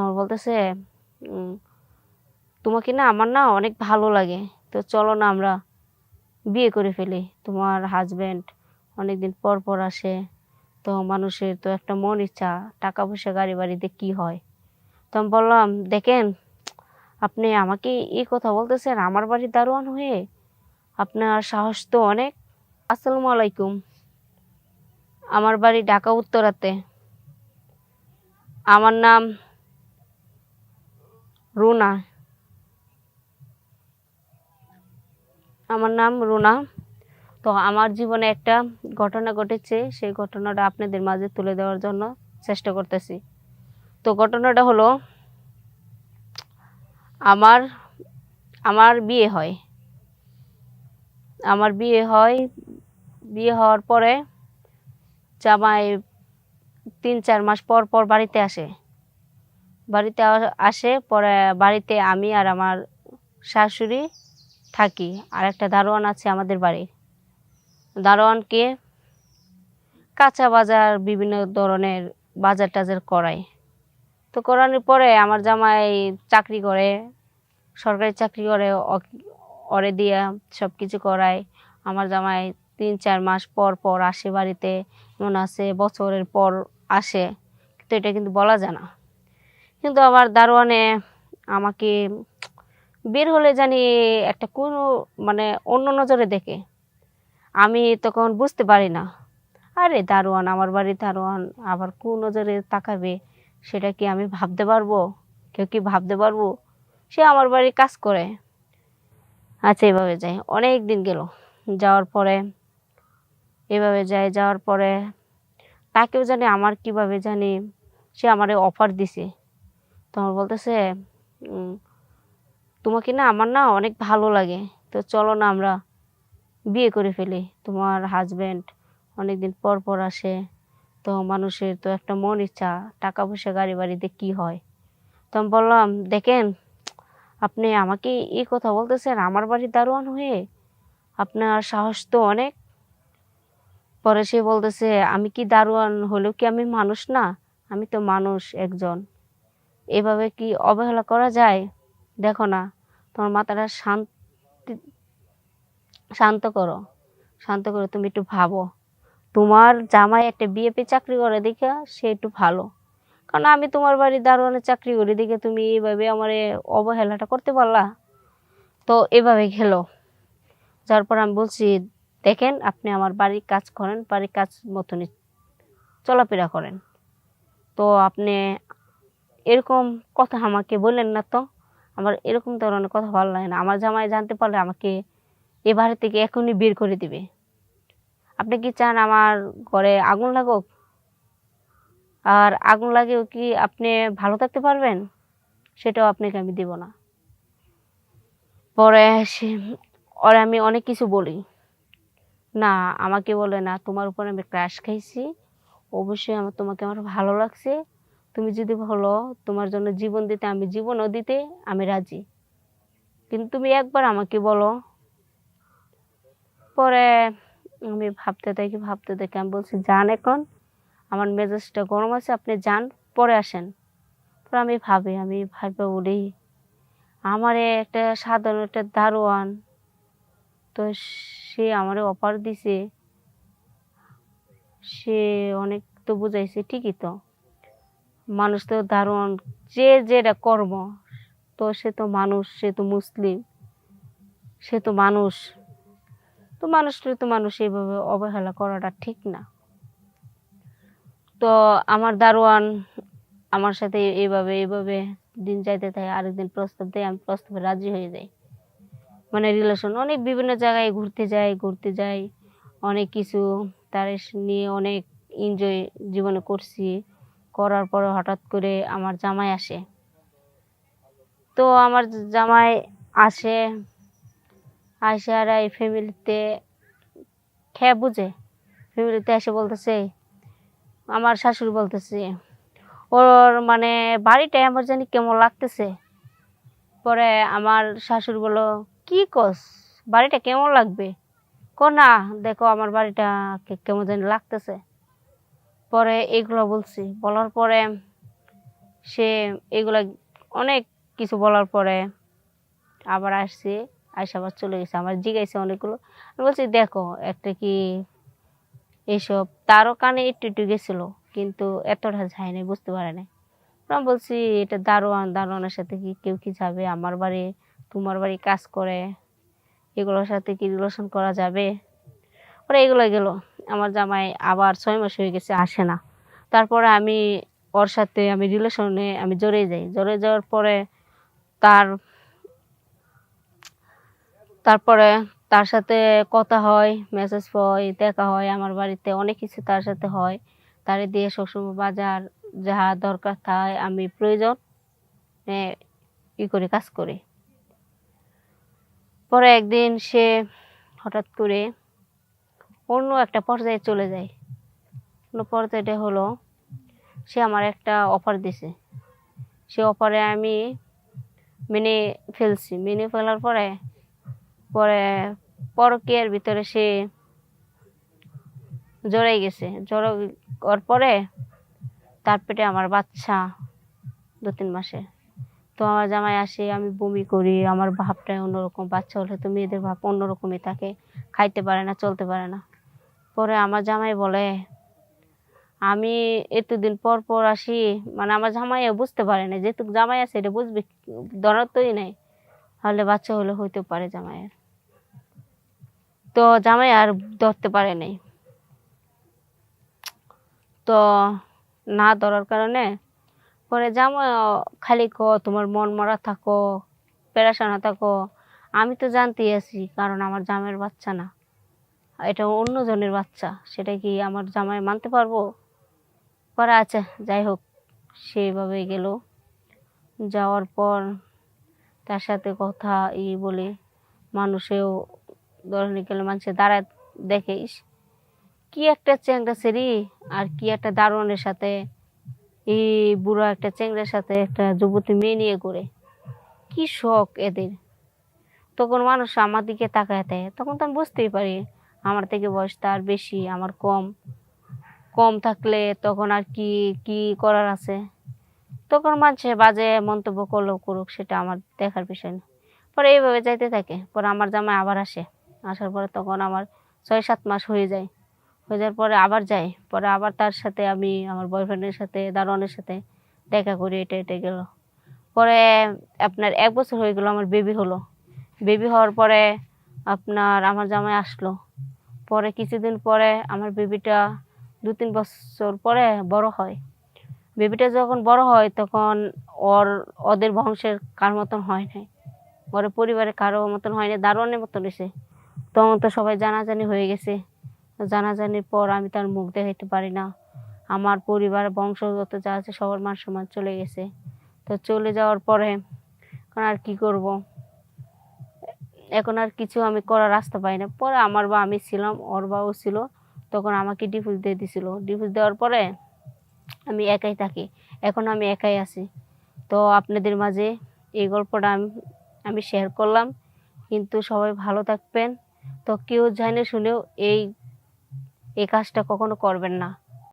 আমার বলতেছে তোমাকে না আমার না অনেক ভালো লাগে, তো চলো না আমরা বিয়ে করে ফেলি। তোমার হাজবেন্ড অনেকদিন পর পর আসে, তো মানুষের তো একটা মন ইচ্ছা, টাকা পয়সা গাড়ি বাড়িতে কি হয়। তো আমি বললাম, দেখেন আপনি আমাকে এই কথা বলতেছেন আমার বাড়ির দারোয়ান হয়ে, আপনার সাহস তো অনেক। আসসালামু আলাইকুম, আমার বাড়ি ঢাকা উত্তরাতে। আমার নাম রুনা। আমার নাম রুনা। তো আমার জীবনে একটা ঘটনা ঘটেছে, সেই ঘটনাটা আপনাদের মাঝে তুলে দেওয়ার জন্য চেষ্টা করতেছি। তো ঘটনাটা হলো, আমার আমার বিয়ে হয়। আমার বিয়ে হয়, বিয়ে হওয়ার পরে জামাই 3-4 মাস পর পর বাড়িতে আসে। বাড়িতে আসে পরে বাড়িতে আমি আর আমার শাশুড়ি থাকি, আর একটা দারোয়ান আছে আমাদের বাড়ির। দারোয়ানকে কাঁচা বাজার বিভিন্ন ধরনের বাজার টাজার করায়। তো করানোর পরে আমার জামাই চাকরি করে, সরকারি চাকরি করে, ওরে দিয়ে সব কিছু করায়। আমার জামাই 3-4 মাস পর পর আসে বাড়িতে, এমন আছে বছরের পর আসে, তো এটা কিন্তু বলা যায় না। কিন্তু আমার দারোয়ানে আমাকে বের হলে জানি একটা কোনো মানে অন্য নজরে দেখে। আমি তখন বুঝতে পারি না, আরে দারোয়ান, আমার বাড়ির দারোয়ান আবার কোন নজরে তাকাবে সেটা কি আমি ভাবতে পারবো? কেউ কি ভাবতে পারবো? সে আমার বাড়ি কাজ করে। আচ্ছা, এভাবে যাই, অনেক দিন গেল। যাওয়ার পরে এভাবে যাই, যাওয়ার পরে তাকেও জানি আমার কিভাবে জানি সে আমারে অফার দিছে। তো আমার বলতেছে উম, তোমাকে না আমার না অনেক ভালো লাগে, তো চলো না আমরা বিয়ে করে ফেলি। তোমার হাজবেন্ড অনেকদিন পর পর আসে, তো মানুষের তো একটা মন ইচ্ছা, টাকা পয়সা গাড়ি বাড়িতে কি হয়। তো আমি বললাম, দেখেন আপনি আমাকে এই কথা বলতেছেন আমার বাড়ির দারোয়ান হয়ে, আপনার সাহস তো অনেক। পরে সে বলতেছে, আমি কি দারোয়ান হলেও কি আমি মানুষ না? আমি তো মানুষ একজন, এভাবে কি অবহেলা করা যায়? দেখো না, তোমার মাথাটা শান্ত করো, শান্ত করো, তুমি একটু ভাবো। তোমার জামাই একটা বিএপি চাকরি করে দেখে সে একটু ভালো, কারণ আমি তোমার বাড়ির দারোয়ানের চাকরি করি দেখে তুমি এইভাবে আমার অবহেলাটা করতে পারলা? তো এভাবে গেলো। যার পর আমি বলছি, দেখেন আপনি আমার বাড়ির কাজ করেন, বাড়ির কাজ মতনই চলাফেরা করেন, তো আপনি এরকম কথা আমাকে বললেন না। তো আমার এরকম ধরনের কথা ভালো লাগে না। আমার জামাই জানতে পারলে আমাকে এ বাড়ি থেকে এখনই বের করে দিবে। আপনি কি চান আমার ঘরে আগুন লাগুক? আর আগুন লাগেও কি আপনি ভালো থাকতে পারবেন? সেটাও আপনাকে আমি দিব না। পরে সে ওরে আমি অনেক কিছু বলি, না আমাকে বলে, না তোমার উপর আমি ক্রাশ খাইছি, অবশ্যই তোমাকে আমার ভালো লাগছে, তুমি যদি বলো তোমার জন্য জীবন দিতে আমি জীবনও দিতে আমি রাজি, কিন্তু তুমি একবার আমাকে বলো। পরে আমি ভাবতে থাকি আমি বলছি, যান এখন, আমার মেজাজটা গরম আছে, আপনি যান, পরে আসেন। পরে আমি ভাবতে বলি, আমারে একটা সাধারণ একটা দারোয়ান, তো সে আমারে অফার দিছে, সে অনেক তো বুঝাইছে ঠিকই, তো মানুষ তো দারোয়ান, যে যেটা কর্ম, তো সে তো মানুষ, সে তো মুসলিম, সে তো মানুষ, তো মানুষটা তো মানুষ, এইভাবে অবহেলা করাটা ঠিক না। তো আমার দারোয়ান আমার সাথে এইভাবে এইভাবে দিন যাইতে থাকে, আরেকদিন প্রস্তাব দেয়, আমি প্রস্তাবে রাজি হয়ে যাই। মানে রিলেশন অনেক বিভিন্ন জায়গায় ঘুরতে যাই অনেক কিছু তার নিয়ে অনেক এনজয় জীবনে করছি। করার পরে হঠাৎ করে আমার জামাই আসে। তো আমার জামাই আসে, আসে আর এই ফ্যামিলিতে খেয়ে বুঝে, ফ্যামিলিতে এসে বলতেছে, আমার শাশুড়ি বলতেছে ওর মানে বাড়িটা আমার জানি কেমন লাগতেছে। পরে আমার শাশুড়ি বলল, কি কস, বাড়িটা কেমন লাগবে? না, দেখো আমার বাড়িটা কেমন জানি লাগতেছে। পরে এগুলো বলছি, বলার পরে সে এগুলা অনেক কিছু বলার পরে আবার আসছে, আইসা আবার চলে গেছে। আমার জিজ্ঞাসা অনেকগুলো, আমি বলছি দেখো একটা কি এইসব, তারও কানে একটু একটু গেছিল কিন্তু এতটা যায় নাই, বুঝতে পারে নাই। আমি বলছি এটা দারোয়ান, দারোয়ানের সাথে কি কেউ কি যাবে? আমার বাড়ি তোমার বাড়ি কাজ করে, এগুলোর সাথে কি রিলেশন করা যাবে? পরে এগুলো গেল। আমার জামাই আবার 6 মাস হয়ে গেছে আসে না। তারপরে আমি ওর সাথে আমি রিলেশনে আমি জড়িয়ে যাই। জড়িয়ে যাওয়ার পরে তার তারপরে তার সাথে কথা হয়, মেসেজ হয়, দেখা হয়, আমার বাড়িতে অনেক কিছু তার সাথে হয়। তারে দিয়ে সবসময় বাজার যাহা দরকার তাই আমি প্রয়োজন করি, কাজ করি। পরে একদিন সে হঠাৎ করে অন্য একটা পর্যায়ে চলে যায়। অন্য পর্যায়টা হলো সে আমার একটা অফার দিছে। সে অফারে আমি মেনে ফেলছি। মেনে ফেলার পরে পরে পরকীয়ার ভিতরে সে জড়াই গেছে। জড়ার পরে তার পেটে আমার বাচ্চা 2-3 মাসে। তো আমার জামাই আসে, আমি বমি করি, আমার ভাবটাই অন্যরকম। বাচ্চা হলে তো মেয়েদের ভাব অন্যরকমই থাকে, খাইতে পারে না, চলতে পারে না। পরে আমার জামাই বলে আমি এতদিন পর পর আসি, মানে আমার জামাইও বুঝতে পারে না, যেহেতু জামাই আছে এটা বুঝবে, ধরার তোই নাই, হলে বাচ্চা হলে হইতে পারে জামাইয়ের। তো জামাই আর ধরতে পারে নাই। তো না ধরার কারণে পরে জামাই খালি তোমার মন মরা থাকো, পেরেশানা থাকো। আমি তো জানতেই আছি, কারণ আমার জামাইয়ের বাচ্চা না, এটা অন্যজনের বাচ্চা, সেটা কি আমার জামাই মানতে পারবো? পরে আচ্ছা যাই হোক, সেইভাবে গেল। যাওয়ার পর তার সাথে কথা বলে মানুষেও ধরে গেলে মানুষে দাঁড়ায় দেখে, কি একটা চ্যাংড়া ছেড়ি আর কি একটা দারোয়ানের সাথে, এই বুড়ো একটা চ্যাংড়ার সাথে একটা যুবতী মেয়ে নিয়ে ঘুরে, কি শখ এদের। তখন মানুষ আমার দিকে তাকায় দেয়, তখন তো আমি বুঝতেই পারি আমার থেকে বয়স তার বেশি, আমার কম। কম থাকলে তখন আর কি কি করার আছে? তখন মানুষে বাজে মন্তব্য করলেও করুক, সেটা আমার দেখার বিষয় না। পরে এইভাবে যাইতে থাকে। পরে আমার জামাই আবার আসে। আসার পরে তখন আমার 6-7 মাস হয়ে যায়। হয়ে যাওয়ার পরে আবার যাই। পরে আবার তার সাথে আমি আমার বয়ফ্রেন্ডের সাথে, দারোয়ানের সাথে দেখা করি, এটা এটা গেল। পরে আপনার 1 বছর হয়ে গেল, আমার বেবি হলো। বেবি হওয়ার পরে আপনার আমার জামাই আসলো। পরে কিছুদিন পরে আমার বেবিটা 2-3 বছর পরে বড় হয়। বেবিটা যখন বড় হয় তখন ওদের বংশের কার মতন হয় নাই, ওর পরিবারে কারো মতন হয় না, দারোয়ানের মতন হয়েছে। তখন তো সবাই জানাজানি হয়ে গেছে। জানাজানির পর আমি তার মুখ দেখাইতে পারি না। আমার পরিবার বংশগত যা আছে সবার মান সম্মান চলে গেছে। তো চলে যাওয়ার পরে এখন আর কি করব, এখন আর কিছু আমি করার রাস্তা পাই না। পরে আমার বা আমি ছিলাম, ওর বাও ছিল, তখন আমাকে ডিভোর্স দিয়ে দিছিল। ডিভোর্স দেওয়ার পরে আমি একাই থাকি। এখন আমি একাই আছি। তো আপনাদের মাঝে এই গল্পটা আমি শেয়ার করলাম। কিন্তু সবাই ভালো থাকবেন। তো কেউ জেনে শুনেও এই কাজটা কখনো করবেন না।